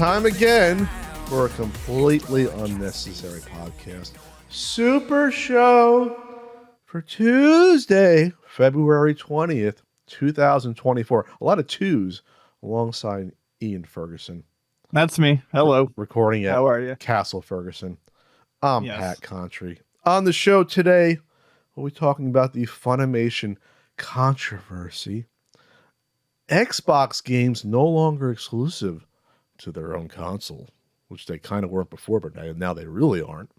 time again for a completely unnecessary podcast. Super show for Tuesday, February 20th, 2024. A lot of twos alongside Ian Ferguson. That's me. Hello. Recording at How are you? Castle Ferguson. I'm Yes. Pat Contry. On the show today, we'll be talking about the Funimation Controversy. Xbox games no longer exclusive to their own console, which they kind of weren't before, but now they really aren't.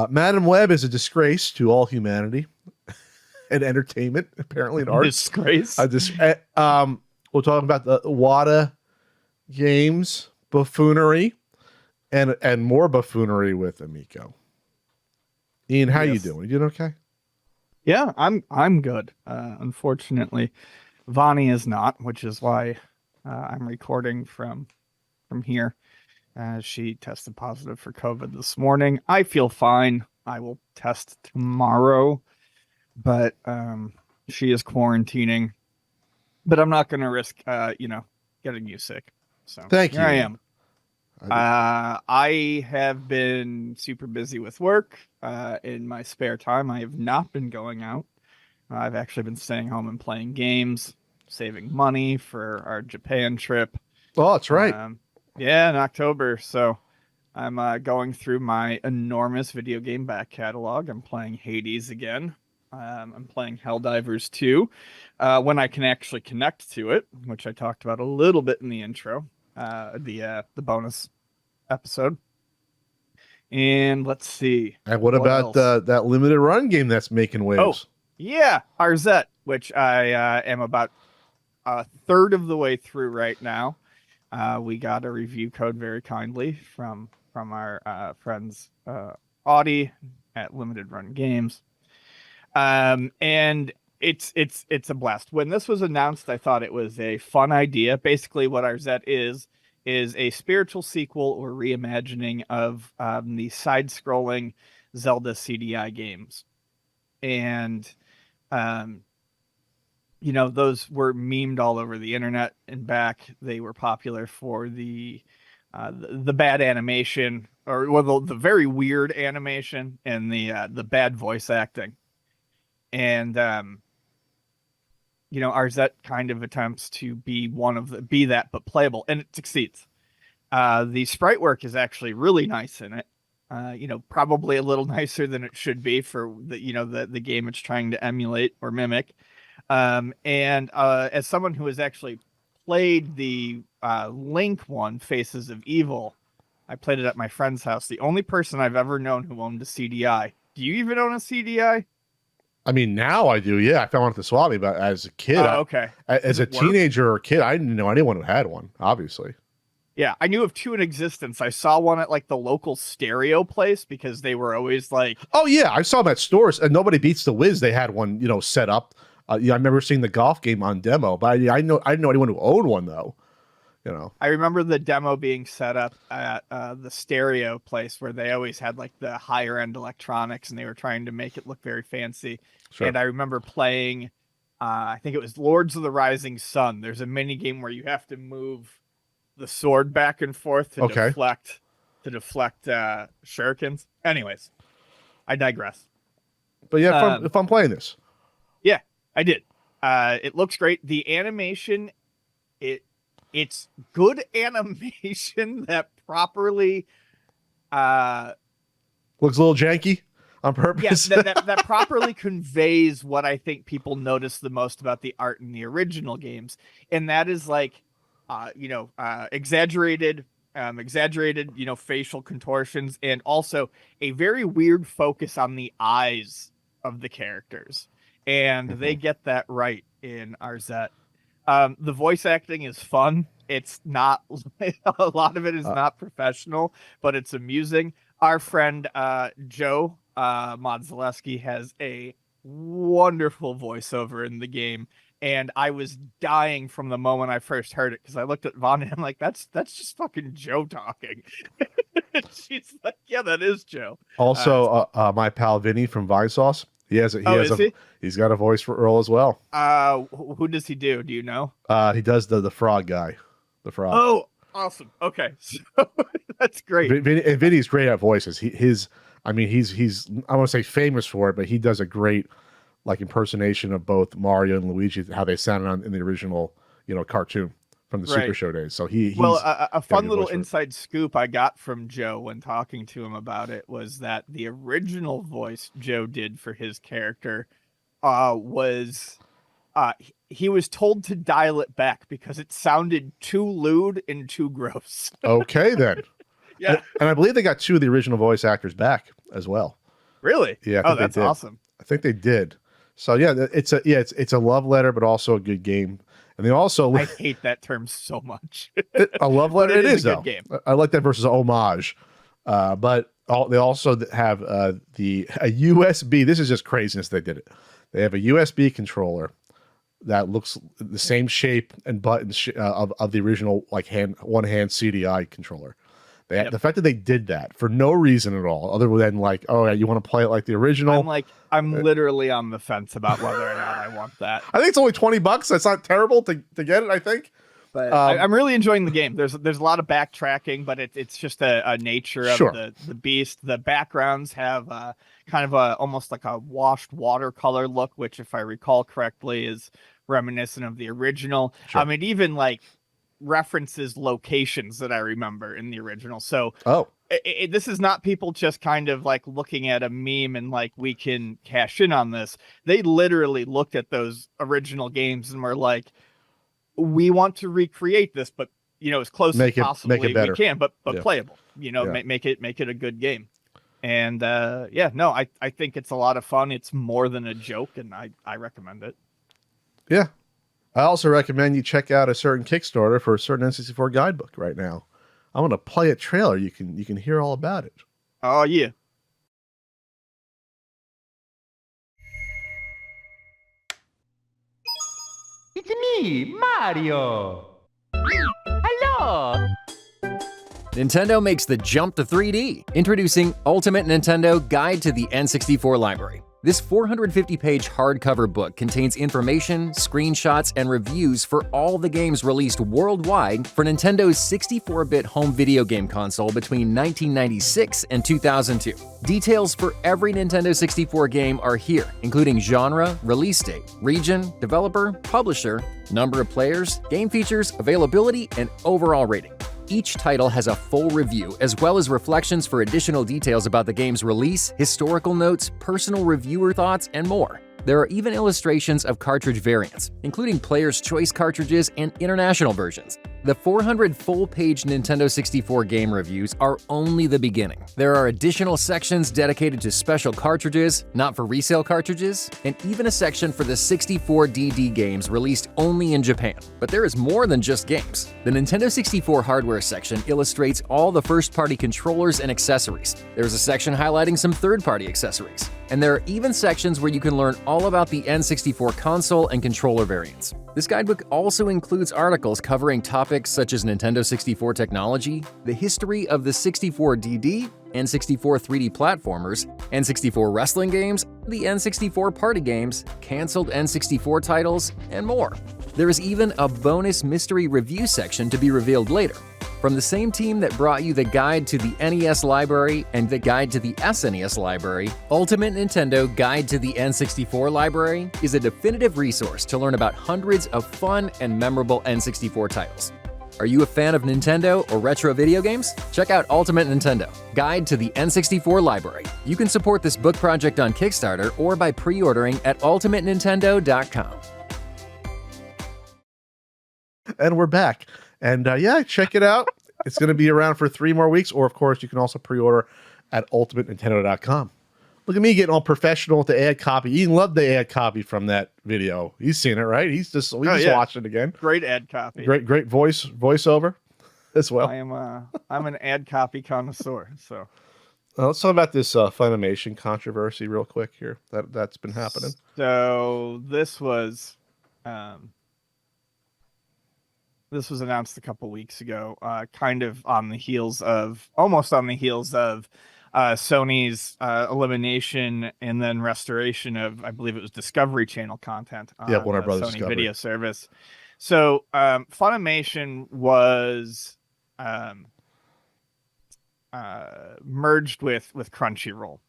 Madam Web is a disgrace to all humanity and entertainment, apparently, in art. Disgrace. We'll talk about the WADA games, buffoonery, and more buffoonery with Amico. Ian, how you doing? You doing okay? Yeah, I'm good. Unfortunately, Vani is not, which is why I'm recording from here. She tested positive for COVID this morning. I feel fine. I will test tomorrow, but she is quarantining. But I'm not going to risk, getting you sick. So Thank you. Here I am. I have been super busy with work. In my spare time, I have not been going out. I've actually been staying home and playing games, saving money for our Japan trip. Oh, that's right. Yeah, in October. So I'm going through my enormous video game back catalog. I'm playing Hades again. I'm playing Helldivers 2 when I can actually connect to it, which I talked about a little bit in the intro, the bonus episode. And let's see. And what about that limited run game that's making waves? Oh, yeah, Arzette, which I am about a third of the way through right now. We got a review code very kindly from our friends Audie at Limited Run Games. And it's a blast. When this was announced, I thought it was a fun idea. Basically, what Arzette is a spiritual sequel or reimagining of the side-scrolling Zelda CDI games. And those were memed all over the internet and back. They were popular for the bad animation, or the very weird animation, and the bad voice acting. And Arzette kind of attempts to be be that, but playable, and it succeeds. The sprite work is actually really nice in it. Probably a little nicer than it should be for the game it's trying to emulate or mimic. And as someone who has actually played the Link one, Faces of Evil, I played it at my friend's house. The only person I've ever known who owned a CDI. Do you even own a CDI? I mean, now I do. Yeah, I found one at the Swami, but as a kid, okay. As a teenager or a kid, I didn't know anyone who had one. Obviously. Yeah, I knew of two in existence. I saw one at like the local stereo place because they were always like, oh yeah, I saw them at stores, and Nobody Beats the Wiz. They had one, set up. I remember seeing the golf game on demo, but I didn't know anyone who owned one though. I remember the demo being set up at the stereo place where they always had like the higher end electronics, and they were trying to make it look very fancy. Sure. And I remember playing, I think it was Lords of the Rising Sun. There's a mini game where you have to move the sword back and forth to deflect shurikens. Anyways, I digress. But yeah, if I'm playing this, yeah, I did. It looks great. The animation, it's good animation that properly looks a little janky on purpose. Yeah, that properly conveys what I think people notice the most about the art in the original games, and that is like, exaggerated, facial contortions, and also a very weird focus on the eyes of the characters, and they get that right in Arzette. The voice acting is fun. It's not a lot of it is not professional, but it's amusing. Our friend Joe Modzaleski has a wonderful voiceover in the game, and I was dying from the moment I first heard it because I looked at Vaughn and I'm like, that's just fucking Joe talking. She's like, yeah, that is Joe. Also, my pal Vinny from Vsauce. He's got a voice for Earl as well. Who does he do? Do you know? He does the frog guy. The frog. Oh, Awesome. Okay, so that's great. And Vinny's great at voices. He's I want to say famous for it, but he does a great like impersonation of both Mario and Luigi, how they sounded in the original, cartoon from the Super Right. Show days. So Well, he's a got a fun good little voice for it. inside scoop I got from Joe when talking to him about it was that the original voice Joe did for his character was he was told to dial it back because it sounded too lewd and too gross. Okay, then. Yeah. And I believe they got two of the original voice actors back as well. Really? Yeah, I Oh, think they that's did. awesome. I think they did. So yeah, it's a love letter, but also a good game. And they also I hate that term so much. a love letter. But It is a good though. game. I like that versus homage. But they also have a USB. This is just craziness. They did it. They have a USB controller that looks the same shape and buttons of the original like one hand CDI controller. The fact that they did that for no reason at all, other than like, oh, yeah, you want to play it like the original. I'm literally on the fence about whether or not I want that. I think it's only $20. That's not terrible to get it, I think. But I'm really enjoying the game. There's a lot of backtracking, but it's just a nature of the beast. The backgrounds have kind of almost like a washed watercolor look, which, if I recall correctly, is reminiscent of the original. Sure. It even like references locations that I remember in the original. So this is not people just kind of like looking at a meme and like, we can cash in on this. They literally looked at those original games and were like, we want to recreate this, but as close as possibly we can, but playable. Make it a good game. And I think it's a lot of fun. It's more than a joke, and I recommend it. Yeah. I also recommend you check out a certain Kickstarter for a certain N64 guidebook right now. I'm going to play a trailer. You can hear all about it. Oh, yeah. It's me, Mario. Hello. Nintendo makes the jump to 3D. Introducing Ultimate Nintendo Guide to the N64 Library. This 450-page hardcover book contains information, screenshots, and reviews for all the games released worldwide for Nintendo's 64-bit home video game console between 1996 and 2002. Details for every Nintendo 64 game are here, including genre, release date, region, developer, publisher, number of players, game features, availability, and overall rating. Each title has a full review, as well as reflections for additional details about the game's release, historical notes, personal reviewer thoughts, and more. There are even illustrations of cartridge variants, including Player's Choice cartridges and international versions. The 400 full-page Nintendo 64 game reviews are only the beginning. There are additional sections dedicated to special cartridges, not for resale cartridges, and even a section for the 64DD games released only in Japan. But there is more than just games. The Nintendo 64 hardware section illustrates all the first-party controllers and accessories. There's a section highlighting some third-party accessories. And there are even sections where you can learn all about the N64 console and controller variants. This guidebook also includes articles covering topics such as Nintendo 64 technology, the history of the 64DD, N64 3D platformers, N64 wrestling games, the N64 party games, canceled N64 titles, and more. There is even a bonus mystery review section to be revealed later. From the same team that brought you the Guide to the NES Library and the Guide to the SNES Library, Ultimate Nintendo Guide to the N64 Library is a definitive resource to learn about hundreds of fun and memorable N64 titles. Are you a fan of Nintendo or retro video games? Check out Ultimate Nintendo Guide to the N64 Library. You can support this book project on Kickstarter or by pre-ordering at ultimatenintendo.com. And we're back. And check it out. It's going to be around for 3 more weeks. Or, of course, you can also pre-order at ultimatenintendo.com. Look at me getting all professional with the ad copy. Ian loved the ad copy from that video. He's seen it, right? We just watched it again. Great ad copy. Great voiceover as well. I'm an ad copy connoisseur. So let's talk about this Funimation controversy real quick here. That's been happening. So this was announced a couple weeks ago, kind of almost on the heels of Sony's elimination and then restoration of, I believe it was Discovery Channel content on Warner Brothers Sony Discovery video service. So Funimation was merged with Crunchyroll.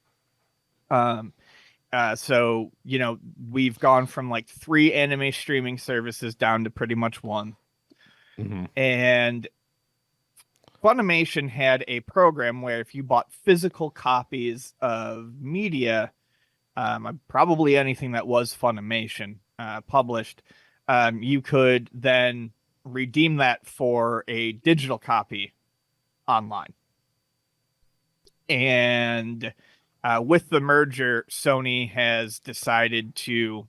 So, you know, we've gone from like 3 anime streaming services down to pretty much 1. Mm-hmm. And Funimation had a program where if you bought physical copies of media, probably anything that was Funimation published, you could then redeem that for a digital copy online. And with the merger, Sony has decided to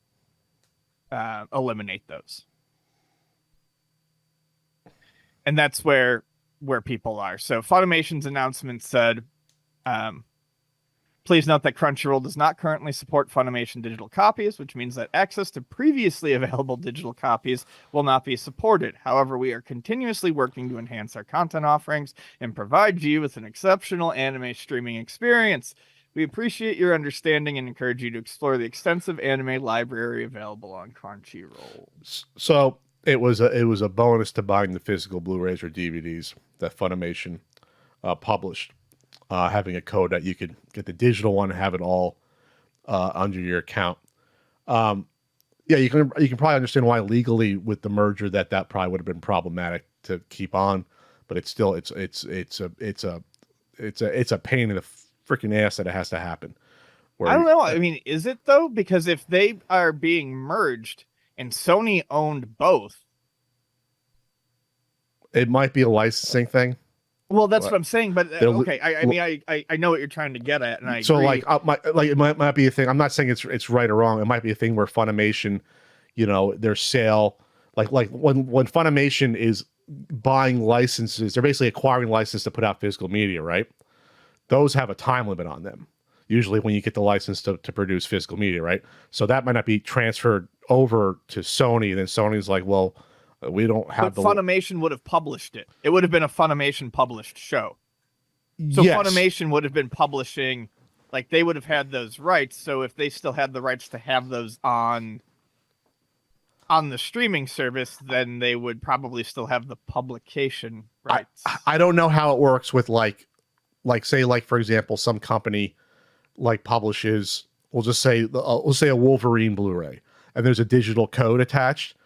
eliminate those. And that's where people are. So Funimation's announcement said, please note that Crunchyroll does not currently support Funimation digital copies, which means that access to previously available digital copies will not be supported. However, we are continuously working to enhance our content offerings and provide you with an exceptional anime streaming experience. We appreciate your understanding and encourage you to explore the extensive anime library available on Crunchyroll. So it was a bonus to buying the physical Blu-rays or DVDs that Funimation published. Having a code that you could get the digital one and have it all under your account. Yeah, you can probably understand why legally with the merger that probably would have been problematic to keep on, but it's still it's a pain in the freaking ass that it has to happen. I don't know. I mean, is it though? Because if they are being merged and Sony owned both, it might be a licensing thing. Well, that's what I'm saying, but okay. I mean, I know what you're trying to get at, and I so agree. like it might be a thing. I'm not saying it's right or wrong. It might be a thing where Funimation, you know, their sale, like when Funimation is buying licenses, they're basically acquiring license to put out physical media, right? Those have a time limit on them. Usually, when you get the license to produce physical media, right? So that might not be transferred over to Sony, and then Sony's like, well, we don't have. But Funimation would have published it. It would have been a Funimation published show. So yes. Funimation would have been publishing, like they would have had those rights. So if they still had the rights to have those on the streaming service, then they would probably still have the publication rights. I don't know how it works with like say for example, some company like publishes, we'll say a Wolverine Blu-ray, and there's a digital code attached.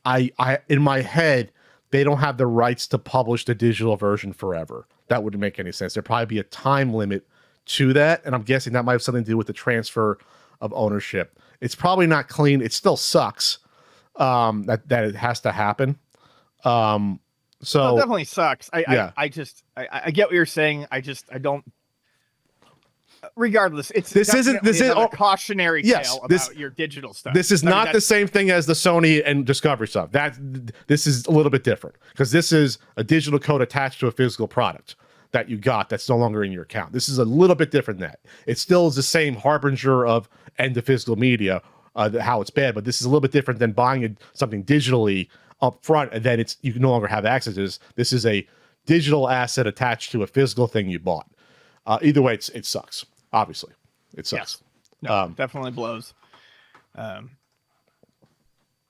I in my head, they don't have the rights to publish the digital version forever. That wouldn't make any sense. There'd probably be a time limit to that, and I'm guessing that might have something to do with the transfer of ownership. It's probably not clean. It still sucks that it has to happen. So it definitely sucks. I get what you're saying. I don't. Regardless, this isn't a cautionary tale about your digital stuff. This is not the same thing as the Sony and Discovery stuff. This is a little bit different because this is a digital code attached to a physical product that you got that's no longer in your account. This is a little bit different than that. It still is the same harbinger of end of physical media, how it's bad, but this is a little bit different than buying something digitally up front and then you can no longer have access to this. This is a digital asset attached to a physical thing you bought. Either way, it sucks. Obviously, it sucks. Yes. No, definitely blows.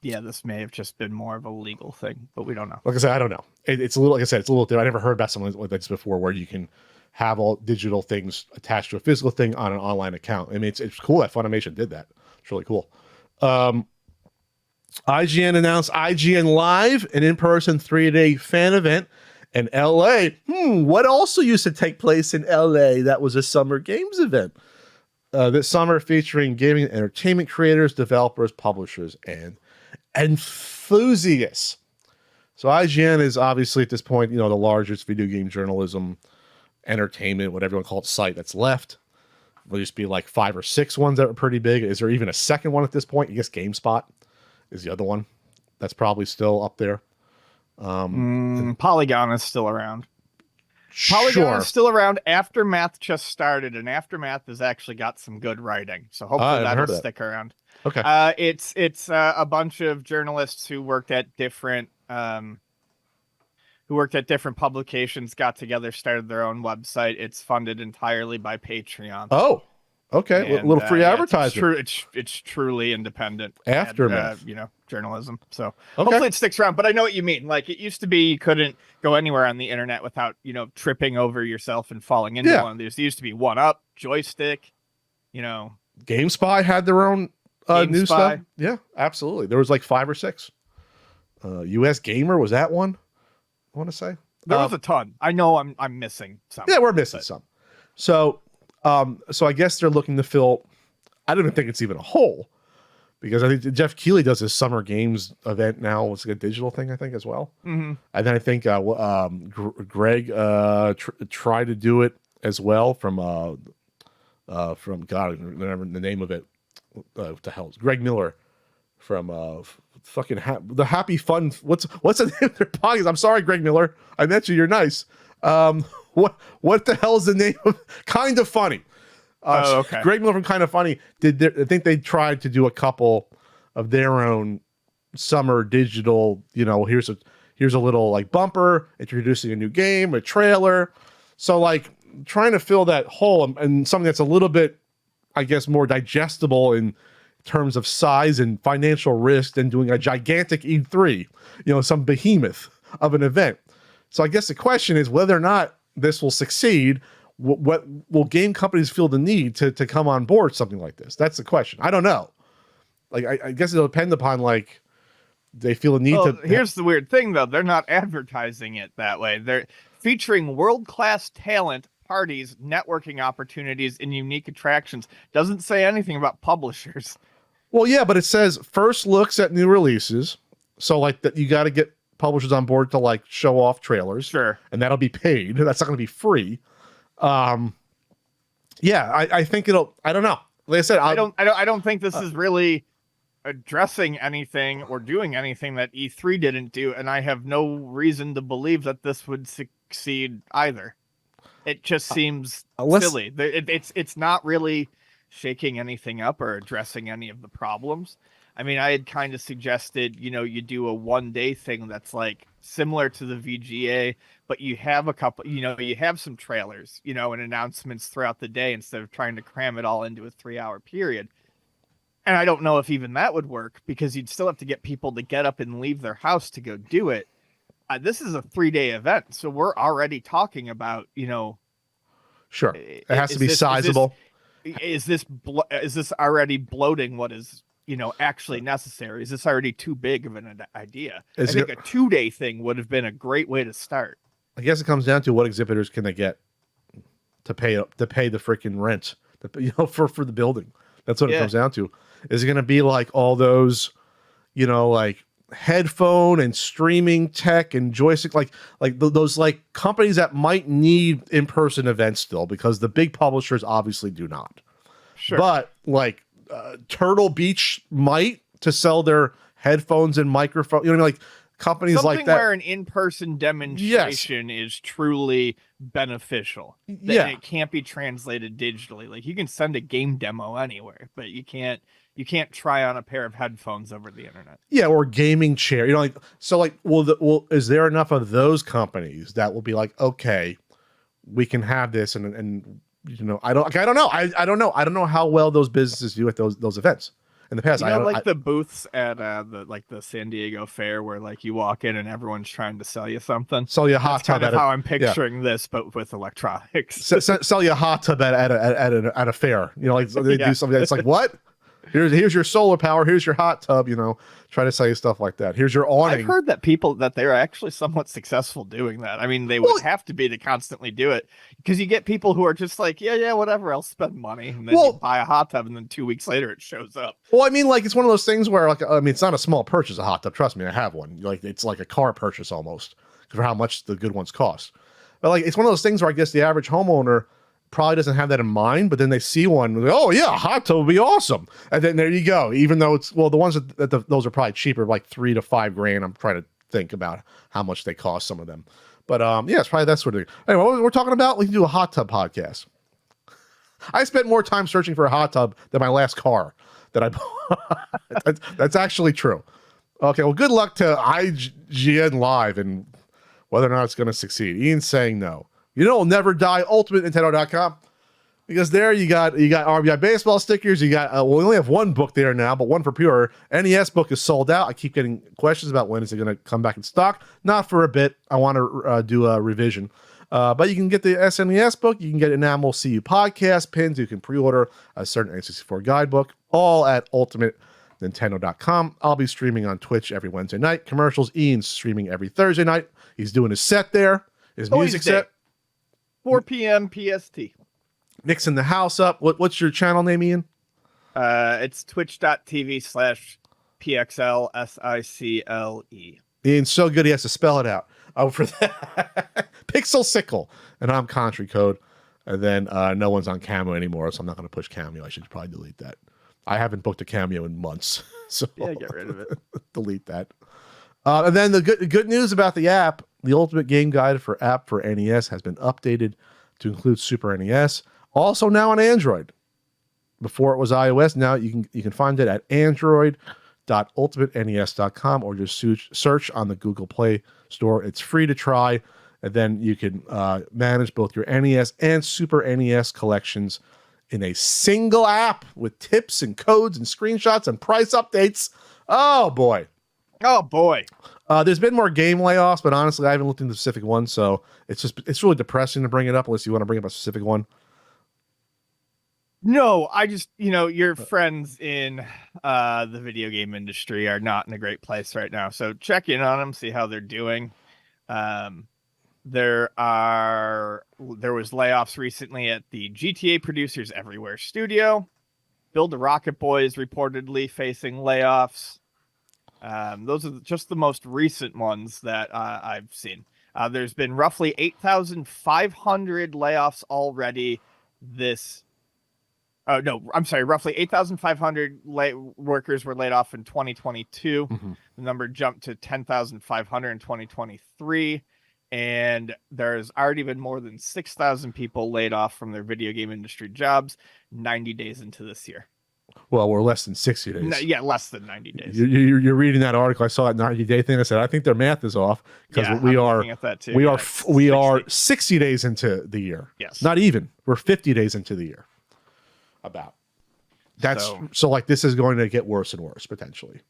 Yeah, this may have just been more of a legal thing, but we don't know. Like I said, I don't know. It's a little, like I said, it's a little different. I never heard about something like this before, where you can have all digital things attached to a physical thing on an online account. I mean, it's cool that Funimation did that. It's really cool. IGN announced IGN Live, an in-person 3-day fan event in LA. What also used to take place in LA? That was a Summer Games event. This summer featuring gaming and entertainment creators, developers, publishers, and enthusiasts. So IGN is obviously at this point, the largest video game journalism, entertainment, whatever you want to call it, site that's left. There'll just be like 5 or 6 ones that are pretty big. Is there even a second one at this point? I guess GameSpot is the other one that's probably still up there. Polygon is still around. Polygon is still around. Aftermath just started, and Aftermath has actually got some good writing, so hopefully that'll stick around. Okay. It's a bunch of journalists who worked at different publications, got together, started their own website. It's funded entirely by Patreon. Oh, okay. A little free advertising. It's truly independent. Aftermath. And, journalism. So Okay. hopefully it sticks around. But I know what you mean. Like, it used to be you couldn't go anywhere on the internet without, tripping over yourself and falling into one of these. There used to be One Up, Joystick, GameSpy had their own new stuff. Yeah, absolutely. There was like 5 or 6. US Gamer, was that one? I want to say there was a ton. I know I'm missing some. Yeah, we're missing some. So I guess they're looking to fill. I don't even think it's even a hole, because I think Jeff Keighley does his Summer Games event now. It's like a digital thing, I think, as well. Mm-hmm. And then I think Greg tried to do it as well from God, I don't remember the name of it. What the hell is Greg Miller from fucking the Happy Fun? What's the name of their podcast? I'm sorry, Greg Miller. I met you. You're nice. What the hell is the name of Kind of Funny? Okay. Greg Miller from Kind of Funny I think they tried to do a couple of their own summer digital. Here's a little like bumper introducing a new game, a trailer. So like trying to fill that hole and something that's a little bit, I guess, more digestible in terms of size and financial risk than doing a gigantic E3, some behemoth of an event. So I guess the question is whether or not this will succeed. What will game companies feel the need to come on board something like this? That's the question. I don't know. Like, I guess it'll depend upon, like, they feel a need to. Here's the weird thing, though. They're not advertising it that way. They're featuring world-class talent, parties, networking opportunities, and unique attractions. Doesn't say anything about publishers. Well, yeah, but it says first looks at new releases. So, like, that you got to get publishers on board to, like, show off trailers. Sure. And that'll be paid. That's not going to be free. I think it'll. I don't know. Like I said, I don't think this is really addressing anything or doing anything that E3 didn't do, and I have no reason to believe that this would succeed either. It just seems silly. It's not really shaking anything up or addressing any of the problems. I mean, I had kind of suggested, you do a one-day thing that's like similar to the VGA, but you have a couple, you have some trailers, and announcements throughout the day instead of trying to cram it all into a 3-hour period. And I don't know if even that would work, because you'd still have to get people to get up and leave their house to go do it. This is a 3-day event, so we're already talking about, Sure, it has to be sizable. Is this already bloating what is actually necessary? Is this already too big of an idea? I think a 2-day thing would have been a great way to start. I guess it comes down to what exhibitors can they get to pay the freaking rent, for the building. That's what it comes down to. Is it going to be like all those, like headphone and streaming tech and joystick, like those like companies that might need in-person events still, because the big publishers obviously do not. Sure. But like Turtle Beach might, to sell their headphones and microphones, like companies something like that, where an in-person demonstration is truly beneficial. It can't be translated digitally. Like, you can send a game demo anywhere, but you can't try on a pair of headphones over the internet. Yeah, or gaming chair. Is there enough of those companies that will be like, okay, we can have this, and I don't know. I don't know how well those businesses do at those events in the past. The booths at the San Diego Fair, where like you walk in and everyone's trying to sell you something. Sell you a hot tub. That's kind of how I'm picturing this, but with electronics. Sell you a hot tub at a fair. They do something that's like, what? Here's your solar power. Here's your hot tub. Try to sell you stuff like that. Here's your awning. I've heard that they're actually somewhat successful doing that. I mean, they would have to be to constantly do it, because you get people who are just like, yeah, whatever, I'll spend money, and then you buy a hot tub, and then 2 weeks later it shows up. Well, I mean, like, it's one of those things where, like, I mean, it's not a small purchase, a hot tub. Trust me, I have one. Like, it's like a car purchase almost, for how much the good ones cost. But like, it's one of those things where I guess the average homeowner probably doesn't have that in mind, but then they see one, like, oh yeah, a hot tub would be awesome, and then there you go. Even though the ones those are probably cheaper, like $3,000 to $5,000. I'm trying to think about how much they cost, some of them, but it's probably that sort of thing. Anyway, what we're talking about, we can do a hot tub podcast. I spent more time searching for a hot tub than my last car that I bought. That's actually true. Okay, well, good luck to IGN Live and whether or not it's going to succeed. Ian's saying no. It'll never die. UltimateNintendo.com. Because there you got RBI baseball stickers. You got we only have one book there now, but one for pure. NES book is sold out. I keep getting questions about when is it going to come back in stock. Not for a bit. I want to do a revision. But you can get the SNES book. You can get Enamel CU podcast pins. You can pre-order a certain N64 guidebook. All at UltimateNintendo.com. I'll be streaming on Twitch every Wednesday night. Commercials. Ian's streaming every Thursday night. He's doing his set there. His music set. 4 p.m. PST. Mixing the house up. What's your channel name, Ian? It's twitch.tv/PXLSICLE. Ian's so good he has to spell it out. Oh, for that. Pixel Sickle. And I'm Country Code. And then no one's on Cameo anymore, so I'm not going to push Cameo. I should probably delete that. I haven't booked a Cameo in months. So Yeah, get rid of it. delete that. And then the good news about the app, the Ultimate Game Guide for app for NES has been updated to include Super NES. Also now on Android. Before it was iOS. Now you can find it at android.ultimatenes.com or just search on the Google Play Store. It's free to try. And then you can manage both your NES and Super NES collections in a single app with tips and codes and screenshots and price updates. Oh, boy. Oh, boy. There's been more game layoffs, but honestly, I haven't looked into the specific one, so it's really depressing to bring it up unless you want to bring up a specific one. No, I just, your friends in the video game industry are not in a great place right now. So check in on them, see how they're doing. There was layoffs recently at the GTA Producers Everywhere studio. Build the Rocket Boys reportedly facing layoffs. Those are just the most recent ones that I've seen. There's been roughly 8,500 layoffs already roughly 8,500 workers were laid off in 2022. Mm-hmm. The number jumped to 10,500 in 2023. And there's already been more than 6,000 people laid off from their video game industry jobs 90 days into this year. Well, we're less than 60 days. No, yeah, less than 90 days. You're reading that article. I saw that 90-day thing. I said, I think their math is off because we are 60 days into the year. Yes. Not even. We're 50 days into the year. About. That's so like this is going to get worse and worse potentially.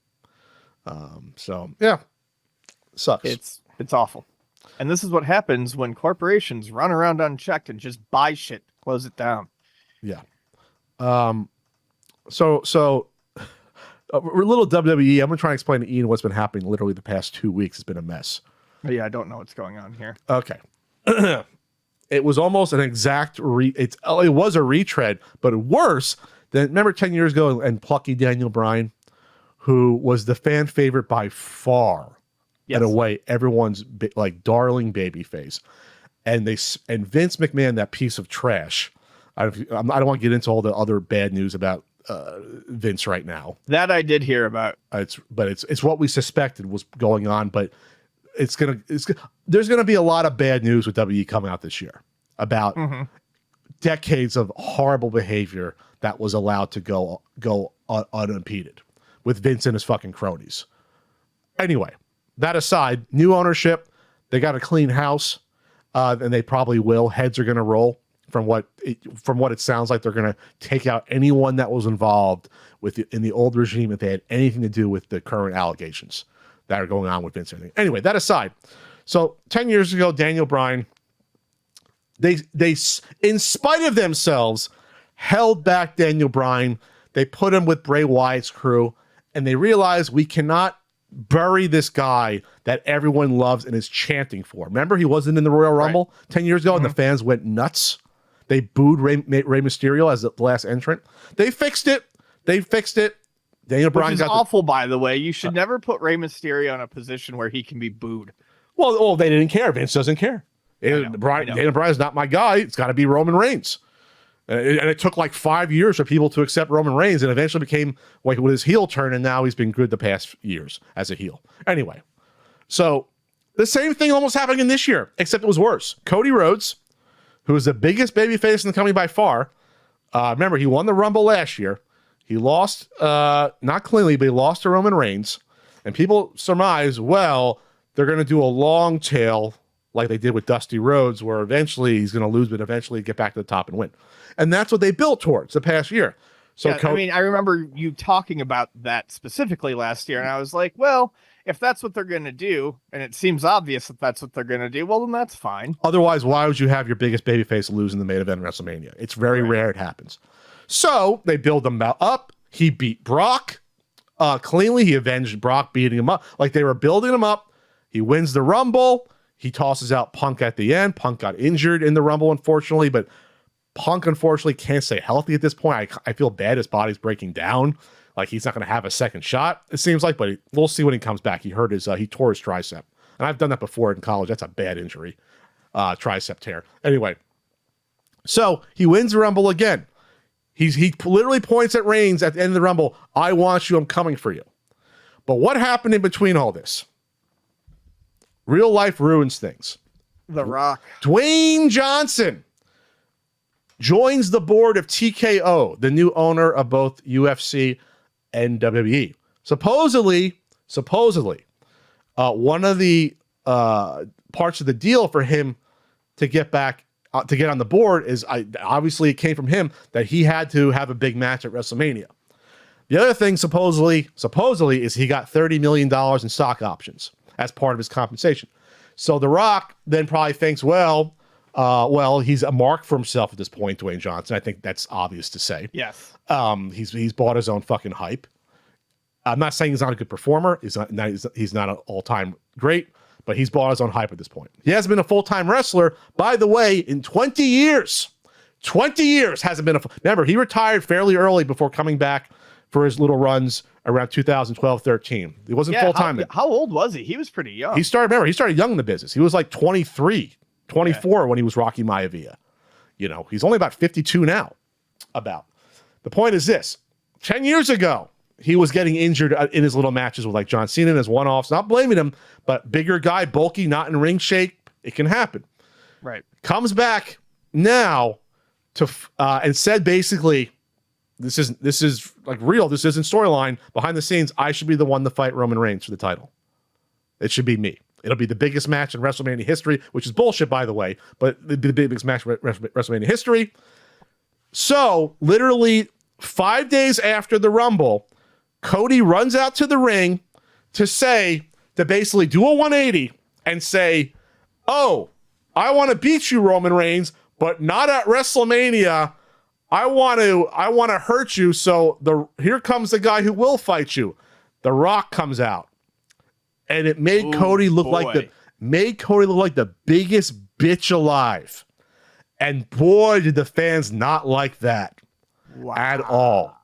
So yeah. Sucks. It's awful. And this is what happens when corporations run around unchecked and just buy shit, close it down. Yeah. So a little WWE. I'm gonna try and explain to Ian what's been happening literally the past 2 weeks. It's been a mess. Yeah, I don't know what's going on here. Okay. It was almost an exact it was a retread, but worse than remember 10 years ago and plucky Daniel Bryan, who was the fan favorite by far. Yes. In a way, everyone's like darling baby face, and Vince McMahon, that piece of trash. I don't want to get into all the other bad news about Vince right now. That I did hear about. It's what we suspected was going on, but there's gonna be a lot of bad news with WWE coming out this year about decades of horrible behavior that was allowed to go unimpeded with Vince and his fucking cronies. Anyway, that aside, new ownership, they got a clean house, and they probably will. Heads are gonna roll. From what it sounds like, they're going to take out anyone that was involved in the old regime if they had anything to do with the current allegations that are going on with Vince. Anyway, that aside, so 10 years ago, Daniel Bryan, they in spite of themselves held back Daniel Bryan. They put him with Bray Wyatt's crew, and they realized we cannot bury this guy that everyone loves and is chanting for. Remember, he wasn't in the Royal Rumble 10 years ago, and the fans went nuts. They booed Rey Mysterio as the last entrant. They fixed it. Daniel Bryan got awful, by the way. You should never put Rey Mysterio in a position where he can be booed. Well, they didn't care. Vince doesn't care. Daniel Bryan's not my guy. It's got to be Roman Reigns. And it took like 5 years for people to accept Roman Reigns, and eventually became like with his heel turn, and now he's been good the past years as a heel. Anyway, so the same thing almost happening in this year, except it was worse. Cody Rhodes, who is the biggest babyface in the company by far. Remember, he won the Rumble last year. He lost, not cleanly, but he lost to Roman Reigns. And people surmise, well, they're going to do a long tail like they did with Dusty Rhodes, where eventually he's going to lose, but eventually get back to the top and win. And that's what they built towards the past year. So yeah, I mean, I remember you talking about that specifically last year, and I was like, well, if that's what they're going to do, and it seems obvious that that's what they're going to do, well, then that's fine. Otherwise, why would you have your biggest babyface lose in the main event of WrestleMania? It's very rare it happens. So they build him up. He beat Brock cleanly. He avenged Brock beating him up. Like they were building him up. He wins the Rumble. He tosses out Punk at the end. Punk got injured in the Rumble, unfortunately, but Punk, unfortunately, can't stay healthy at this point. I feel bad. His body's breaking down. Like he's not going to have a second shot, it seems like, but we'll see when he comes back. He tore his tricep. And I've done that before in college. That's a bad injury. Tricep tear. Anyway, so he wins the Rumble again. He literally points at Reigns at the end of the Rumble. I want you. I'm coming for you. But what happened in between all this? Real life ruins things. The Rock. Dwayne Johnson joins the board of TKO, the new owner of both UFC and WWE. Supposedly, one of the parts of the deal for him to get back to get on the board is obviously it came from him that he had to have a big match at WrestleMania. The other thing supposedly is he got $30 million in stock options as part of his compensation. So The Rock then probably thinks, well, he's a mark for himself at this point, Dwayne Johnson. I think that's obvious to say. Yes. He's bought his own fucking hype. I'm not saying he's not a good performer. He's not an all-time great, but he's bought his own hype at this point. He hasn't been a full-time wrestler, by the way, in 20 years. 20 years hasn't been remember, he retired fairly early before coming back for his little runs around 2012-13. He wasn't full-time. How old was he? He was pretty young. He started young in the business. He was like 23, 24 when he was Rocky Maivia. You know, he's only about 52 now. The point is this: 10 years ago, he was getting injured in his little matches with like John Cena and his one-offs. Not blaming him, but bigger guy, bulky, not in ring shape. It can happen. Right. Comes back now to and said basically, this is like real. This isn't storyline. Behind the scenes, I should be the one to fight Roman Reigns for the title. It should be me. It'll be the biggest match in WrestleMania history, which is bullshit, by the way, but it'll be the biggest match in WrestleMania history. So, literally 5 days after the Rumble, Cody runs out to the ring to basically do a 180 and say, oh, I want to beat you, Roman Reigns, but not at WrestleMania. I want to hurt you. So here comes the guy who will fight you. The Rock comes out, and it made Cody look like the biggest bitch alive. And boy, did the fans not like that at all.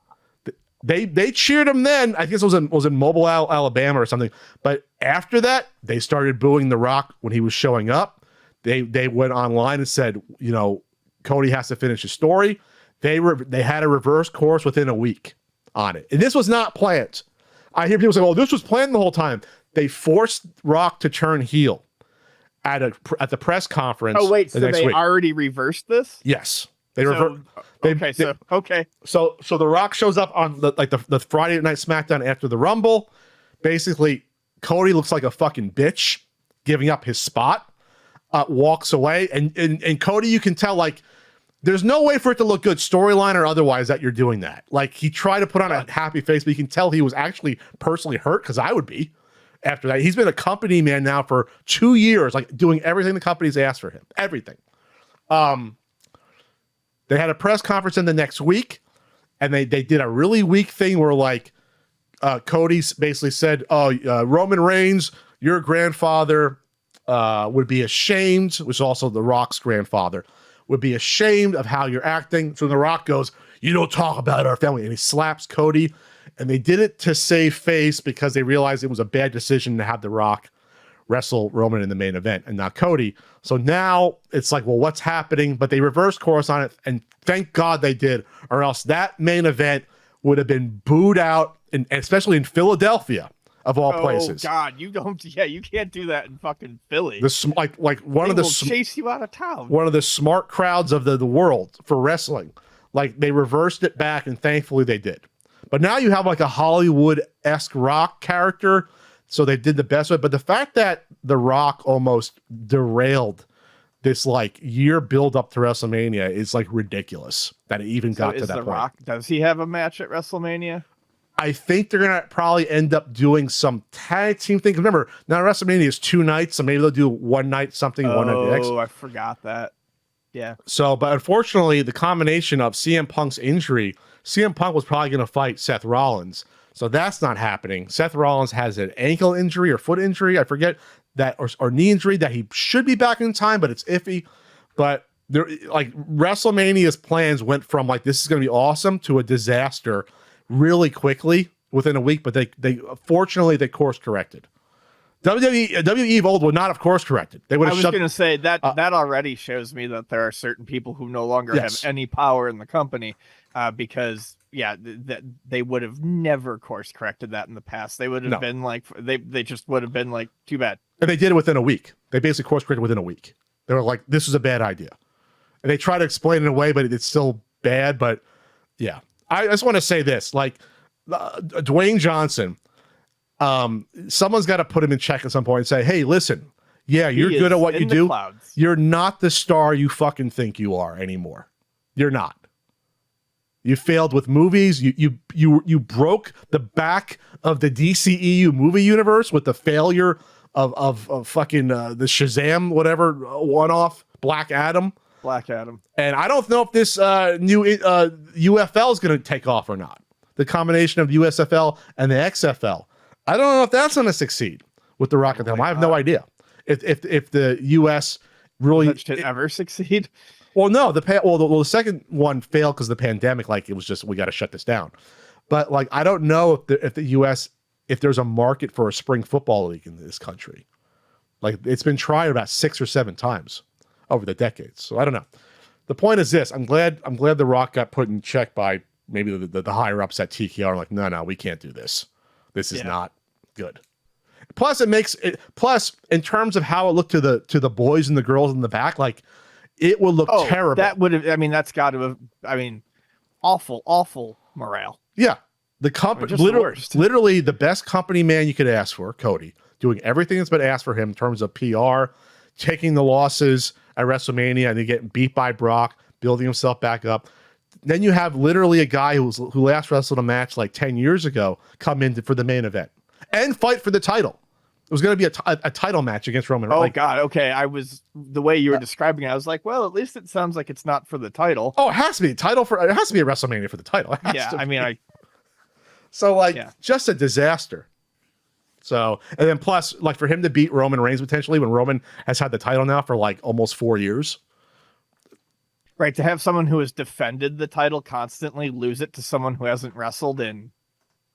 They cheered him then. I guess it was in Mobile, Alabama or something. But after that, they started booing The Rock when he was showing up. They went online and said, you know, Cody has to finish his story. They had a reverse course within a week on it. And this was not planned. I hear people say, well, this was planned the whole time. They forced Rock to turn heel at the press conference. Oh, wait, so they already reversed this? Yes. So The Rock shows up on the Friday Night SmackDown after the Rumble. Basically, Cody looks like a fucking bitch, giving up his spot, walks away. And Cody, you can tell, like, there's no way for it to look good, storyline or otherwise, that you're doing that. Like, he tried to put on a happy face, but you can tell he was actually personally hurt, because I would be after that. He's been a company man now for 2 years, like doing everything the company's asked for him. Everything. They had a press conference in the next week, and they did a really weak thing where, like, Cody basically said, Roman Reigns, your grandfather would be ashamed, which is also The Rock's grandfather, would be ashamed of how you're acting. So The Rock goes, you don't talk about our family. And he slaps Cody. And they did it to save face because they realized it was a bad decision to have The Rock wrestle Roman in the main event and not Cody. So now it's like, well, what's happening? But they reversed course on it. And thank God they did, or else that main event would have been booed out, and especially in Philadelphia, of all places. Oh God, you can't do that in fucking Philly. One of the chase you out of town. One of the smart crowds of the world for wrestling. Like, they reversed it back, and thankfully they did. But now you have like a Hollywood-esque Rock character So they did the best of it. But the fact that The Rock almost derailed this like year build up to WrestleMania is like ridiculous that it even got to that point. Rock, does he have a match at WrestleMania? I think they're gonna probably end up doing some tag team thing. Remember, now WrestleMania is 2 nights, so maybe they'll do one night something, one night the next. Oh, I forgot that. Yeah. So, but unfortunately, the combination of CM Punk's injury, CM Punk was probably gonna fight Seth Rollins. So that's not happening. Seth Rollins has an ankle injury or foot injury, I forget that, or knee injury that he should be back in time, but it's iffy. But there, like WrestleMania's plans went from like this is going to be awesome to a disaster really quickly within a week. But they fortunately they course corrected. WWE of old would not have course corrected. They would have. I was going to say that that already shows me that there are certain people who no longer have any power in the company because. Yeah, they would have never course corrected that in the past. They would have been like, they just would have been like, too bad. And they did it within a week. They basically course corrected within a week. They were like, this is a bad idea. And they try to explain it away, but it's still bad. But yeah, I just want to say this, like Dwayne Johnson, someone's got to put him in check at some point and say, hey, listen, yeah, you're good at what you do. Clouds. You're not the star you fucking think you are anymore. You're not. You failed with movies. You broke the back of the DCEU movie universe with the failure of fucking the Shazam whatever one-off Black Adam. And I don't know if this new UFL is going to take off or not. The combination of USFL and the XFL. I don't know if that's going to succeed with the Rock and them. I have no idea if the US really should ever succeed. Well, no, the second one failed because of the pandemic. Like it was just, we got to shut this down. But like, I don't know if the U.S. if there's a market for a spring football league in this country. Like it's been tried about 6 or 7 times over the decades. So I don't know. The point is this: I'm glad The Rock got put in check by maybe the higher ups at TKR. Like, no, we can't do this. This is not good. Plus, it makes it. Plus, in terms of how it looked to the boys and the girls in the back, like. It would look terrible. That would have, I mean, that's got to have, I mean, awful morale. Yeah. The company, literally the best company man you could ask for, Cody, doing everything that's been asked for him in terms of PR, taking the losses at WrestleMania and then getting beat by Brock, building himself back up. Then you have literally a guy who last wrestled a match like 10 years ago come in for the main event and fight for the title. It was going to be a title match against Roman. Oh, God. Okay. The way you were describing it, I was like, well, at least it sounds like it's not for the title. Oh, it has to be a title it has to be a WrestleMania for the title. Just a disaster. So, and then plus, like for him to beat Roman Reigns potentially when Roman has had the title now for like almost 4 years. Right. To have someone who has defended the title constantly lose it to someone who hasn't wrestled in,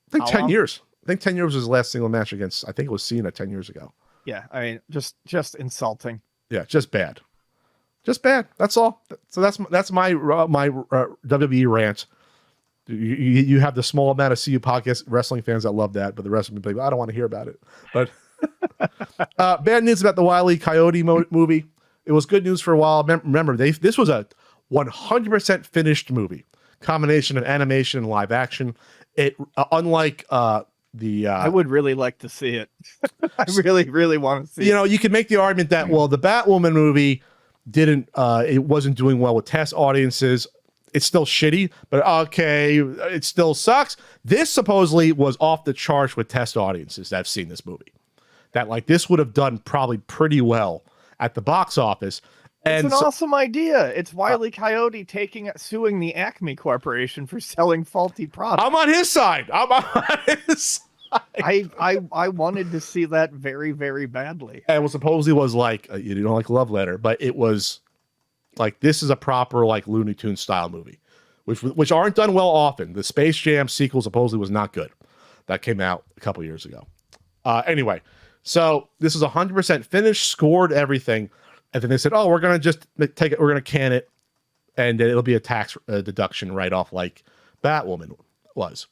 I think 10 years. I think 10 years was his last single match against, I think it was Cena 10 years ago. Yeah, I mean, just insulting. Yeah, just bad. Just bad. That's all. So that's my WWE rant. You have the small amount of CU podcast wrestling fans that love that, but the rest of me, I don't want to hear about it. But bad news about the Wile E. Coyote movie. It was good news for a while. Remember, this was a 100% finished movie, combination of animation and live action. It unlike I would really like to see it. I really want to see it. You could make the argument that, well, the Batwoman movie it wasn't doing well with test audiences. It's still shitty, but okay, it still sucks. This supposedly was off the charts with test audiences that have seen this movie. That like this would have done probably pretty well at the box office. It's an awesome idea. It's Wile E. Coyote suing the Acme Corporation for selling faulty products. I'm on his side. I wanted to see that very, very badly. And it supposedly was like you don't like Love Letter, but it was like this is a proper like Looney Tunes style movie, which aren't done well often. The Space Jam sequel supposedly was not good. That came out a couple years ago. Anyway, so this is 100% finished, scored everything. And then they said, oh, we're going to just take it. We're going to can it. And it'll be a tax deduction right off like Batwoman was.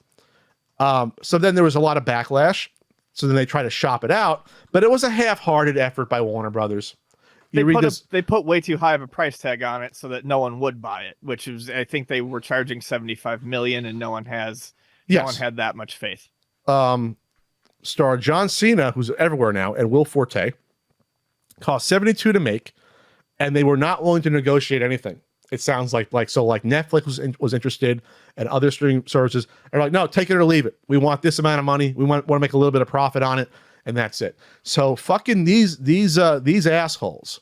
So then there was a lot of backlash. So then they tried to shop it out. But it was a half-hearted effort by Warner Brothers. They put way too high of a price tag on it so that no one would buy it, which is, I think they were charging $75 million and no one had that much faith. star John Cena, who's everywhere now, and Will Forte. Cost $72 to make, and they were not willing to negotiate anything. It sounds like Netflix was interested, and other streaming services are like, no, take it or leave it. We want this amount of money. We want to make a little bit of profit on it, and that's it. So fucking these assholes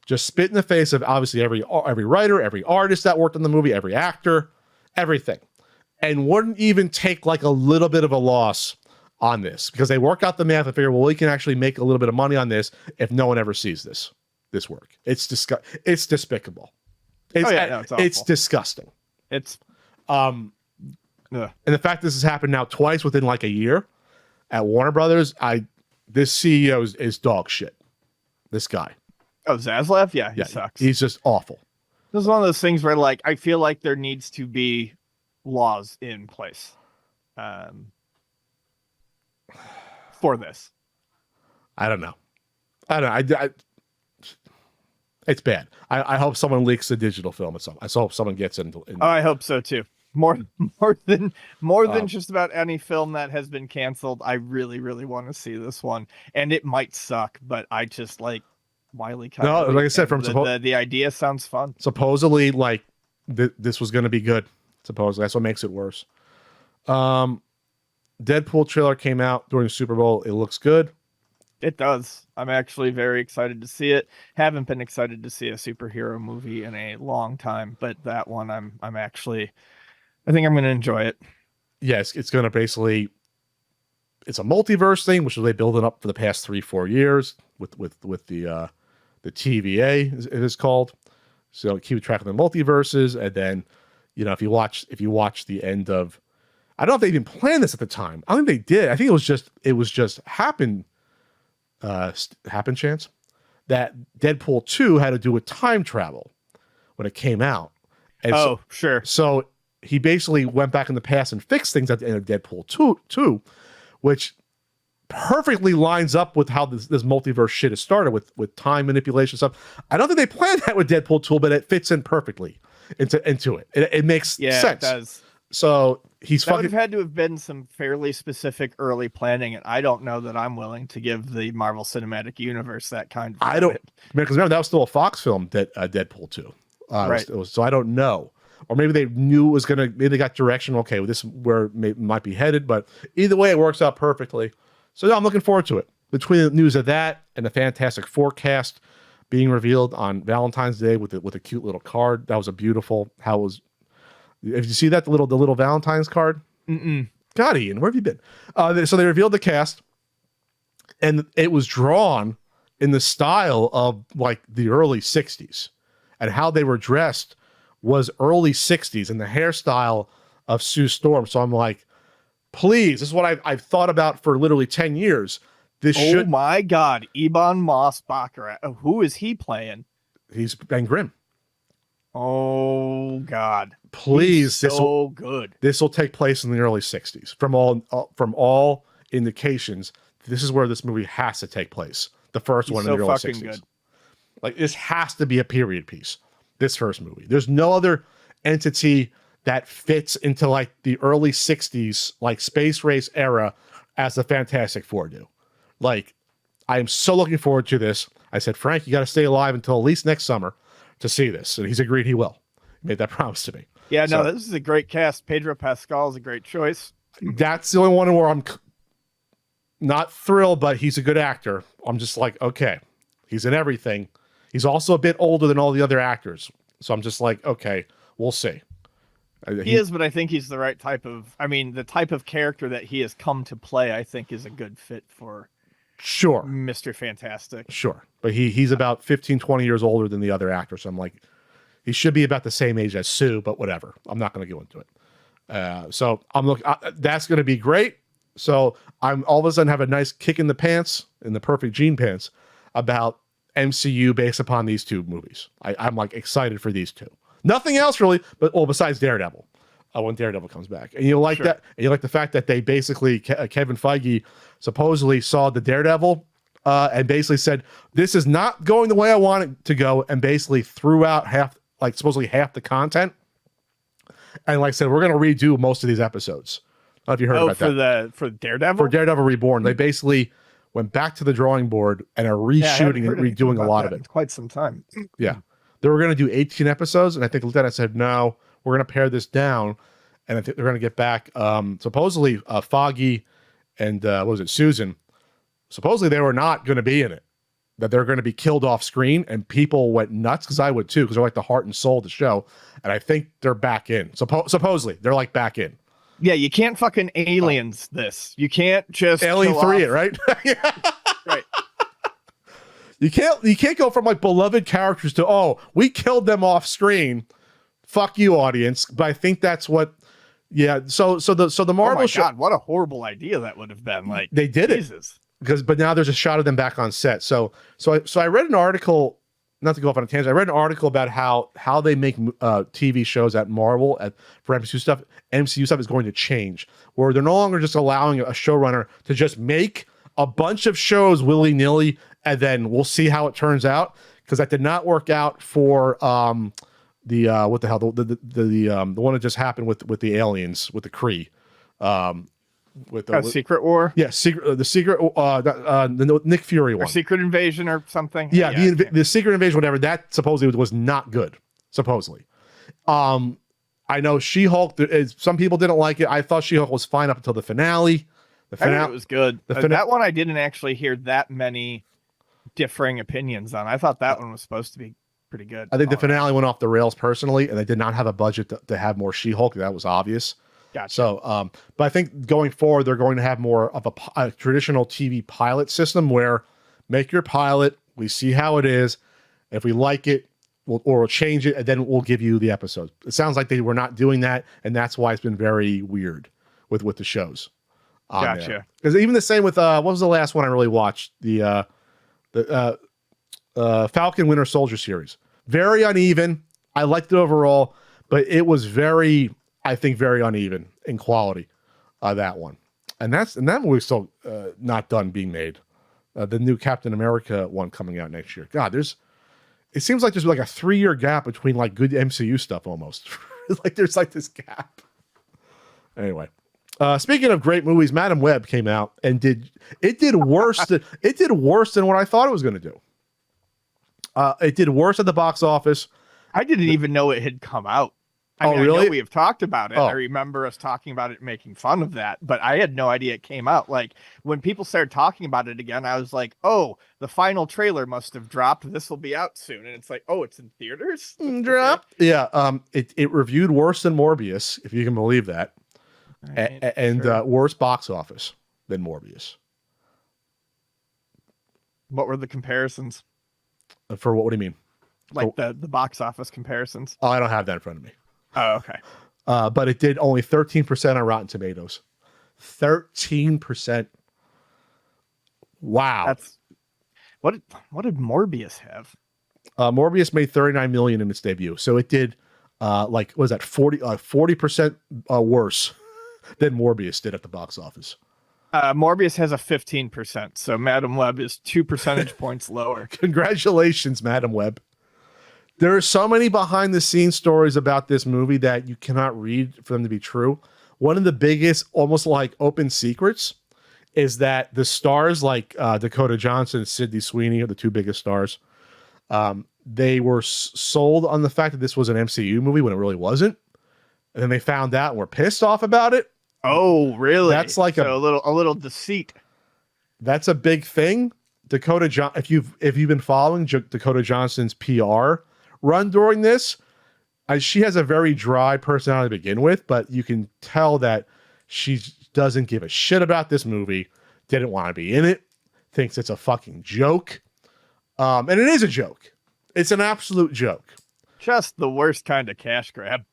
just spit in the face of obviously every writer, every artist that worked on the movie, every actor, everything, and wouldn't even take like a little bit of a loss on this, because they work out the math and figure, well, we can actually make a little bit of money on this if no one ever sees this work. It's despicable. It's disgusting. It's and the fact this has happened now twice within like a year at Warner Brothers, this CEO is dog shit. This guy. Oh, Zaslav? Yeah, he sucks. He's just awful. This is one of those things where like I feel like there needs to be laws in place for this. I don't know. It's bad. I hope someone leaks the digital film at some. I hope someone gets into. Oh, I hope so too. More than just about any film that has been canceled. I really, really want to see this one, and it might suck, but I just like Wiley. No, like I said, from the idea sounds fun. Supposedly, like this was going to be good. Supposedly, that's what makes it worse. Deadpool trailer came out during the Super Bowl. It looks good. It does. I'm actually very excited to see it. Haven't been excited to see a superhero movie in a long time, but that one I think I'm going to enjoy it. Yes, it's going to basically, it's a multiverse thing, which they building up for the past 3-4 years with the TVA it is called. So keep track of the multiverses, and then if you watch the end of, I don't know if they even planned this at the time. I think they did. I think it was just happen chance that Deadpool 2 had to do with time travel when it came out. And sure. So he basically went back in the past and fixed things at the end of Deadpool 2, which perfectly lines up with how this multiverse shit has started with time manipulation stuff. I don't think they planned that with Deadpool 2, but it fits in perfectly into it. It makes sense. It does. So would have had to have been some fairly specific early planning, and I don't know that I'm willing to give the Marvel Cinematic Universe that kind of because remember that was still a Fox film, that Deadpool 2. Right. So I don't know. Or maybe they knew it was going to, maybe they got direction. Okay, well, this is where it might be headed, but either way, it works out perfectly. So I'm looking forward to it. Between the news of that and the Fantastic Four cast being revealed on Valentine's Day with a cute little card, that was a beautiful. If you see that, the little Valentine's card? Mm-mm. God, Ian, where have you been? So they revealed the cast, and it was drawn in the style of like the early 60s, and how they were dressed was early 60s, and the hairstyle of Sue Storm. So I'm like, please, this is what I've thought about for literally 10 years. Oh my God, Ebon Moss-Baccarat. Who is he playing? He's Ben Grimm. Oh God! Please, good. This will take place in the early 60s. From all indications, this is where this movie has to take place. The first one in the early 60s. Good. Like, this has to be a period piece. This first movie. There's no other entity that fits into like the early 60s, like space race era, as the Fantastic Four do. Like, I am so looking forward to this. I said, Frank, you got to stay alive until at least next summer to see this, and he's agreed he will. He made that promise to me. Yeah, no, this is a great cast. Pedro Pascal is a great choice. That's the only one where I'm not thrilled, but he's a good actor. I'm just like, okay, he's in everything. He's also a bit older than all the other actors, so I'm just like, okay, we'll see. He is, but I think he's the right type of. I mean, the type of character that he has come to play, I think, is a good fit for. Sure. Mr. Fantastic. Sure. But he's about 15, 20 years older than the other actors. So I'm like, he should be about the same age as Sue, but whatever. I'm not going to go into it. So I'm looking, that's going to be great. So I'm all of a sudden have a nice kick in the pants, in the perfect jean pants, about MCU based upon these two movies. I'm like excited for these two. Nothing else really, but besides Daredevil. When Daredevil comes back. And you like that. And you like the fact that they basically, Kevin Feige supposedly saw the Daredevil and basically said, this is not going the way I want it to go, and basically threw out supposedly half the content. And like I said, we're going to redo most of these episodes. know if you heard about that. For Daredevil? For Daredevil Reborn, they basically went back to the drawing board and are reshooting and redoing a lot of it. In quite some time. Yeah. They were going to do 18 episodes, and I think Lieutenant said, no, we're going to pare this down, and I think they're going to get back, supposedly, Foggy and, what was it, Susan, supposedly they were not going to be in it, that they're going to be killed off screen, and people went nuts, because I would too, because they're like the heart and soul of the show, and I think they're back in. Supposedly, they're like back in. Yeah, you can't fucking aliens this. You can't just Alien 3 it, right? Right. You can't go from like beloved characters to, oh, we killed them off screen. Fuck you, audience. But I think that's what, yeah. So the Marvel show. God, what a horrible idea that would have been. Like they did Jesus. But now there's a shot of them back on set. So I read an article, not to go off on a tangent. I read an article about how they make TV shows at Marvel for MCU stuff. MCU stuff is going to change, where they're no longer just allowing a showrunner to just make a bunch of shows willy-nilly, and then we'll see how it turns out, because that did not work out for the what the hell, the one that just happened with the aliens, with the Kree, with the Secret War. Yeah, the Nick Fury one, or Secret Invasion or something. Yeah, the Secret Invasion, whatever, that supposedly was not good. Supposedly, I know She-Hulk. Some people didn't like it. I thought She-Hulk was fine up until the finale. I think it was good. That one I didn't actually hear that many differing opinions on. I thought that one was supposed to be pretty good. I think the finale went off the rails personally, and they did not have a budget to have more She-Hulk. That was obvious. Gotcha. So, but I think going forward, they're going to have more of a traditional TV pilot system where make your pilot, we see how it is. If we like it, we'll change it, and then we'll give you the episodes. It sounds like they were not doing that, and that's why it's been very weird with the shows. Gotcha. Because even the same with what was the last one I really watched? The Falcon Winter Soldier series. Very uneven. I liked it overall, but it was very uneven in quality. That one, and that movie's still not done being made. The new Captain America one coming out next year. God, it seems like there's like a 3-year gap between like good MCU stuff almost. Like there's like this gap. Anyway. Speaking of great movies, Madam Web came out and did worse than what I thought it was going to do. It did worse at the box office. I didn't even know it had come out. I mean, really? I know we have talked about it. Oh. I remember us talking about it, making fun of that, but I had no idea it came out. Like when people started talking about it again, I was like, "Oh, the final trailer must have dropped. This will be out soon." And it's like, "Oh, it's in theaters." Dropped. Okay. Yeah. It reviewed worse than Morbius, if you can believe that. Right, and sure. Worse box office than Morbius. What were the comparisons? For what do you mean? Like the box office comparisons? Oh, I don't have that in front of me. Oh, okay. But it did only 13% on Rotten Tomatoes. 13%. Wow. That's what did Morbius have? Morbius made $39 million in its debut. So it did what was that 40% worse than Morbius did at the box office. Morbius has a 15%, so Madam Web is 2 percentage points lower. Congratulations, Madam Web. There are so many behind the scenes stories about this movie that you cannot read for them to be true. One of the biggest, almost like open secrets, is that the stars like Dakota Johnson and Sydney Sweeney are the two biggest stars. They were sold on the fact that this was an MCU movie when it really wasn't. And then they found out and were pissed off about it. Oh, really? That's like a little deceit. That's a big thing. If you've been following Dakota Johnson's PR run during this, she has a very dry personality to begin with, but you can tell that she doesn't give a shit about this movie, didn't want to be in it, thinks it's a fucking joke. And it is a joke. It's an absolute joke. Just the worst kind of cash grab.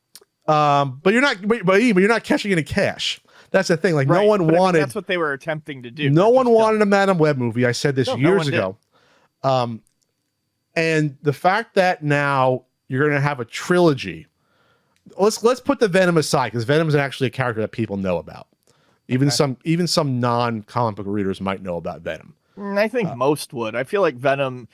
But you're not cashing any cash. That's the thing. Like right. No one wanted. I mean, that's what they were attempting to do. No one wanted a Madam Web movie. I said this years ago. And the fact that now you're going to have a trilogy. Let's put the Venom aside, because Venom is actually a character that people know about. Even some non-comic book readers might know about Venom. I think most would. I feel like Venom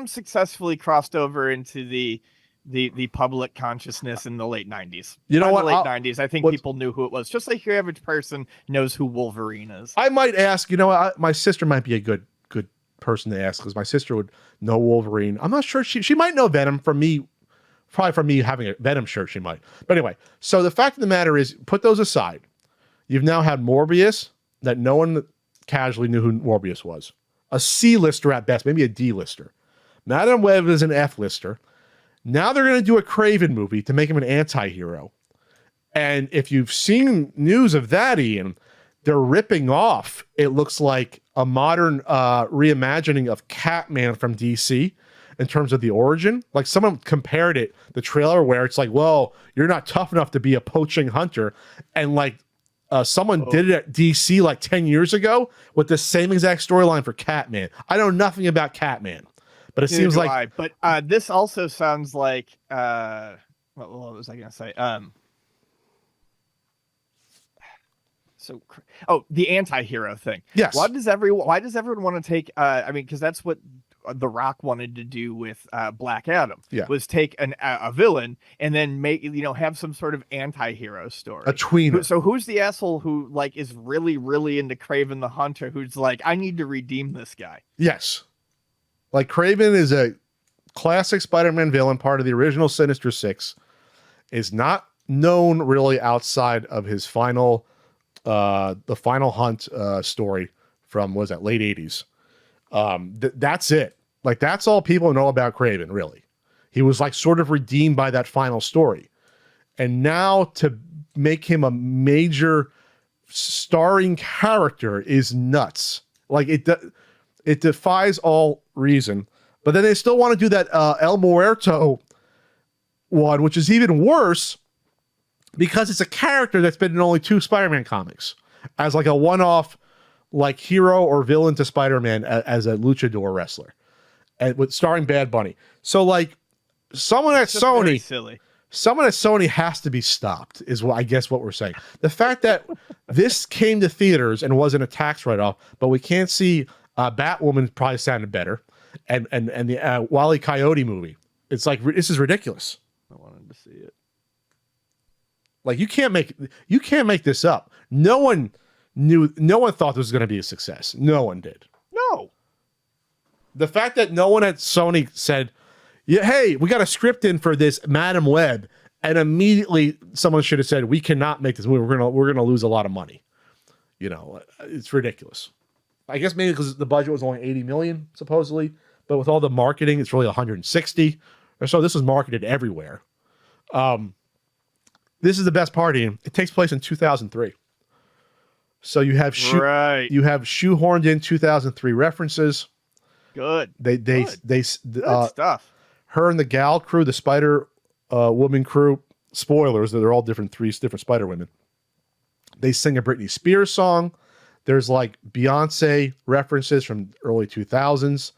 successfully crossed over into the the public consciousness in the late 90s. You know By what? the late 90s, I think what's- people knew who it was, just like your average person knows who Wolverine is. I might ask, my sister might be a good person to ask, because my sister would know Wolverine. I'm not sure. She might know Venom from me, probably from me having a Venom shirt, she might. But anyway, so the fact of the matter is, put those aside. You've now had Morbius, that no one casually knew who Morbius was. A C-lister at best, maybe a D-lister. Madam Web is an F-lister. Now they're going to do a Kraven movie to make him an anti-hero. And if you've seen news of that, Ian, they're ripping off, it looks like, a modern reimagining of Catman from DC in terms of the origin. Like, someone compared it, the trailer, where it's like, well, you're not tough enough to be a poaching hunter. And like, someone did it at DC like 10 years ago with the same exact storyline for Catman. I know nothing about Catman, but it seems like... But this also sounds like... what was I going to say? The anti-hero thing. Yes. Why does everyone want to take because that's what The Rock wanted to do with Black Adam. Yeah. Was take a villain and then make have some sort of anti-hero story. A tweener. So who's the asshole who like is really, really into Kraven the Hunter, who's like, I need to redeem this guy? Yes. Like, Kraven is a classic Spider-Man villain, part of the original Sinister Six, is not known really outside of his final the Final Hunt story from, what was that, late 80s. That's it. Like, that's all people know about Kraven, really. He was like sort of redeemed by that final story. And now to make him a major starring character is nuts. Like, it defies all reason. But then they still want to do that El Muerto one, which is even worse, because it's a character that's been in only 2 Spider-Man comics as like a one-off, like, hero or villain to Spider-Man as a luchador wrestler, and with starring Bad Bunny. So like, someone at Sony has to be stopped, is what I guess what we're saying. The fact that this came to theaters and wasn't a tax write-off, but we can't see Batwoman probably sounded better, and the Wile E. Coyote movie. It's like, this is ridiculous. I wanted to see it. Like, you can't make this up. No one thought this was going to be a success. No one did. No. The fact that no one at Sony said, yeah, hey, we got a script in for this Madam Web, and immediately someone should have said, we cannot make this movie. We're gonna lose a lot of money. It's ridiculous. I guess maybe because the budget was only 80 million supposedly, but with all the marketing, it's really 160 or so. This was marketed everywhere. This is the best part, Ian. It takes place in 2003. So you have shoehorned in 2003 references. Good. Good Stuff. Her and the Gal crew, the Spider Woman crew. Spoilers, they're all different Spider Women. They sing a Britney Spears song. There's like Beyonce references from early 2000s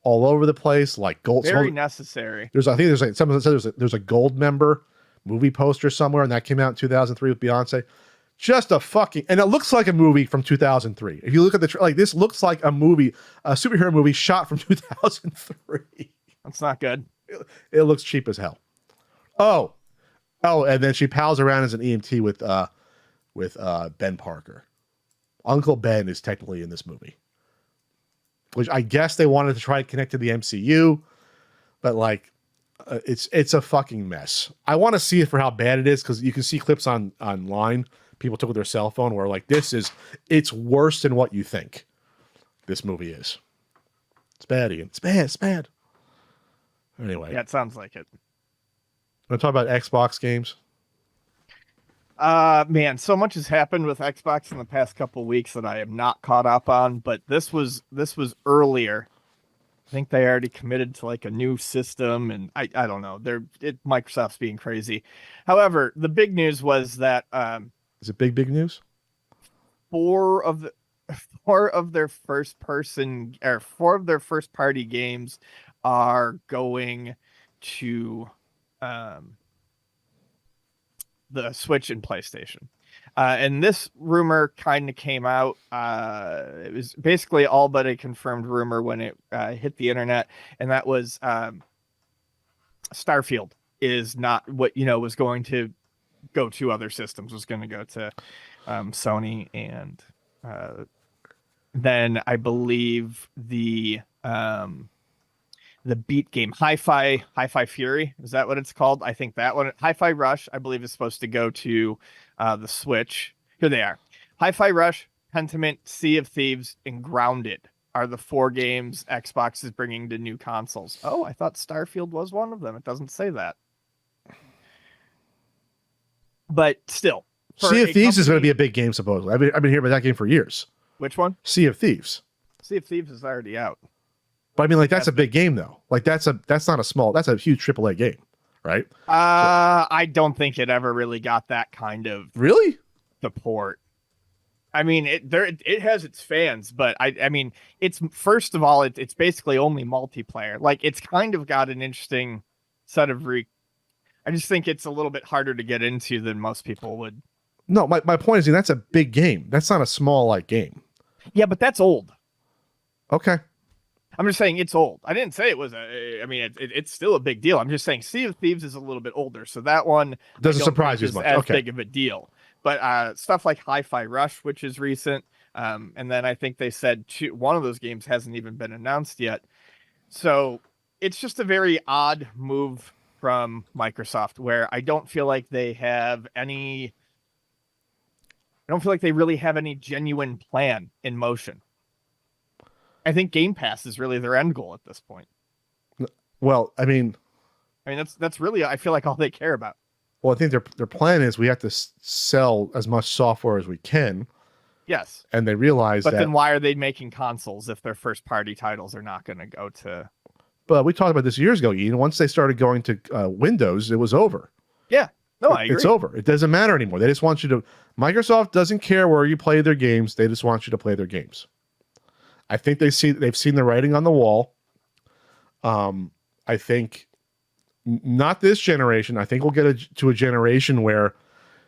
all over the place, like gold. Very necessary. Someone said there's a Gold Member movie poster somewhere, and that came out in 2003 with Beyonce. Just and it looks like a movie from 2003. If you look at this looks like a superhero movie shot from 2003. That's not good. It looks cheap as hell. Oh, and then she pals around as an EMT with Ben Parker. Uncle Ben is technically in this movie, which I guess they wanted to try to connect to the MCU, but like, it's a fucking mess. I want to see it for how bad it is, because you can see clips online people took with their cell phone where like, it's worse than what you think this movie is. It's bad, Ian. It's bad. Anyway. Yeah, it sounds like it. Want to talk about Xbox games? Man, so much has happened with Xbox in the past couple weeks that I am not caught up on, but this was earlier. I think they already committed to like a new system, and I don't know. Microsoft's being crazy. However, the big news was that is it big news? 4 of their first party games are going to the Switch and PlayStation. And this rumor kind of came out. It was basically all but a confirmed rumor when it hit the internet, and that was Starfield is not what was going to go to other systems. Was going to go to Sony, and then I believe the Beat game, Hi-Fi Fury, is that what it's called? I think that one, Hi-Fi Rush, I believe is supposed to go to the Switch. Here they are. Hi-Fi Rush, Pentiment, Sea of Thieves, and Grounded are the 4 games Xbox is bringing to new consoles. Oh, I thought Starfield was one of them. It doesn't say that. But still. Sea of Thieves is going to be a big game, supposedly. I've been hearing about that game for years. Which one? Sea of Thieves. Sea of Thieves is already out. But I mean, like, that's a big game, though. Like, that's not a small, that's a huge AAA game, right? I don't think it ever really got that kind of Really? support. I mean, it has its fans, but I mean, it's, first of all, it's basically only multiplayer. Like, it's kind of got an interesting set of I just think it's a little bit harder to get into than most people would. No, my point is, that's a big game. That's not a small, like, game. Yeah, but that's old. Okay. I'm just saying it's old. I didn't say it was it's still a big deal. I'm just saying Sea of Thieves is a little bit older, so that one doesn't surprise you as much. As okay. big of a deal. But stuff like Hi-Fi Rush, which is recent, and then I think they said one of those games hasn't even been announced yet. So it's just a very odd move from Microsoft, where I don't feel like they really have any genuine plan in motion. I think Game Pass is really their end goal at this point. Well, I mean, that's really, I feel like, all they care about. Well, I think their plan is we have to sell as much software as we can. Yes. And they realize that. But then why are they making consoles if their first party titles are not going to go to? But we talked about this years ago, Ian. Once they started going to Windows, it was over. Yeah. No, I agree. It's over. It doesn't matter anymore. They just want you to. Microsoft doesn't care where you play their games. They just want you to play their games. I think they've seen the writing on the wall. I think not this generation. I think we'll get to a generation where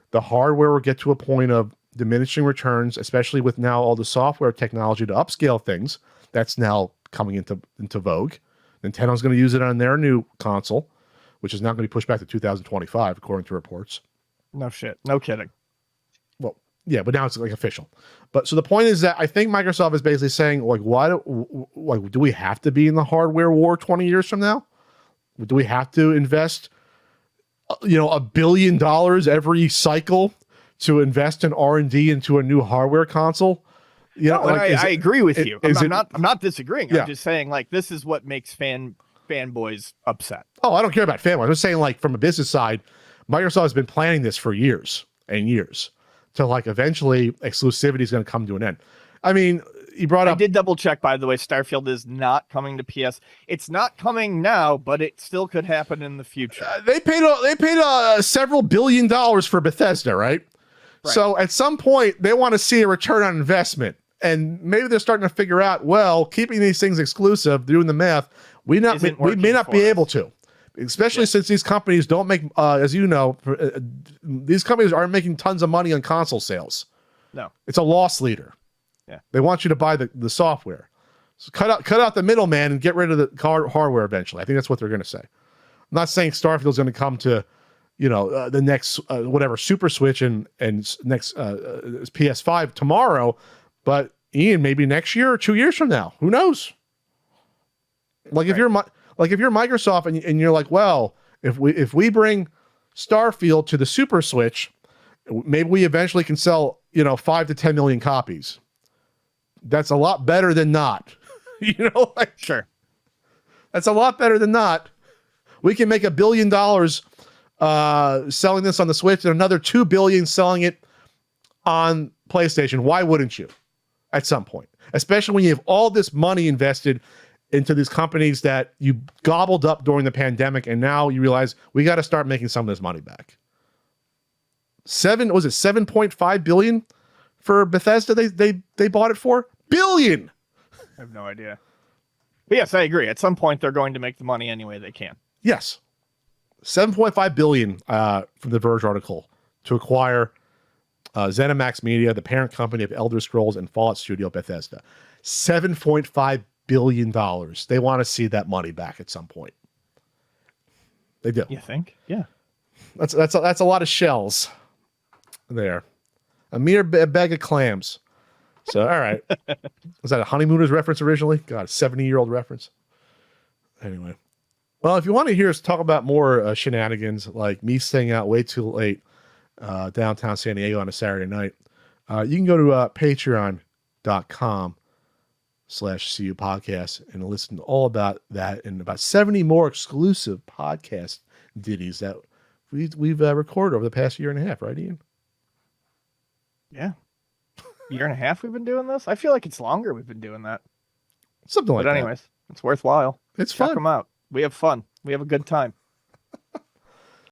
the hardware will get to a point of diminishing returns, especially with now all the software technology to upscale things. That's now coming into vogue. Nintendo's going to use it on their new console, which is not going to be pushed back to 2025, according to reports. No shit. No kidding. Well, yeah, but now it's like official. But so the point is that I think Microsoft is basically saying, like, do we have to be in the hardware war 20 years from now? Do we have to invest, $1 billion every cycle to invest in R&D into a new hardware console? I agree with you. I'm not disagreeing. Yeah. I'm just saying, like, this is what makes fanboys upset. Oh, I don't care about fanboys. I'm just saying, like, from a business side, Microsoft has been planning this for years and years to, like, eventually exclusivity is going to come to an end. I mean, you brought up. I did double check, by the way. Starfield is not coming to PS. It's not coming now, but it still could happen in the future. They paid several $1 billion for Bethesda, right? So at some point, they want to see a return on investment. And maybe they're starting to figure out, well, keeping these things exclusive, doing the math, we may not be able to. Especially since these companies don't make, as you know, these companies aren't making tons of money on console sales. No. It's a loss leader. Yeah. They want you to buy the software. So cut out the middleman and get rid of the hardware eventually. I think that's what they're going to say. I'm not saying Starfield's going to come to, the next whatever Super Switch and next PS5 tomorrow, but Ian, maybe next year or 2 years from now, who knows? Like if you're Microsoft and you're like, well, if we bring Starfield to the Super Switch, maybe we eventually can sell 5 to 10 million copies. That's a lot better than not. Sure. That's a lot better than not. We can make $1 billion selling this on the Switch and another $2 billion selling it on PlayStation. Why wouldn't you? At some point, especially when you have all this money invested into these companies that you gobbled up during the pandemic, and now you realize we got to start making some of this money back. $7.5 billion for Bethesda? They bought it for billion. I have no idea. But yes, I agree. At some point, they're going to make the money any way they can. Yes, $7.5 billion from the Verge article to acquire ZeniMax Media, the parent company of Elder Scrolls and Fallout Studio Bethesda. $7.5 billion. They want to see that money back at some point. They do. You think? Yeah. That's a lot of shells there. A mere bag of clams. So, all right. Was that a Honeymooners reference originally? God, a 70-year-old reference. Anyway. Well, if you want to hear us talk about more shenanigans, like me staying out way too late downtown San Diego on a Saturday night, you can go to patreon.com/CU podcast and listen to all about that and about 70 more exclusive podcast ditties that we've recorded over the past year and a half, right, Ian? Yeah. Year and a half we've been doing this? I feel like it's longer we've been doing that. Something like But that. anyways, it's worthwhile. It's Check fun. them out. We have fun. We have a good time.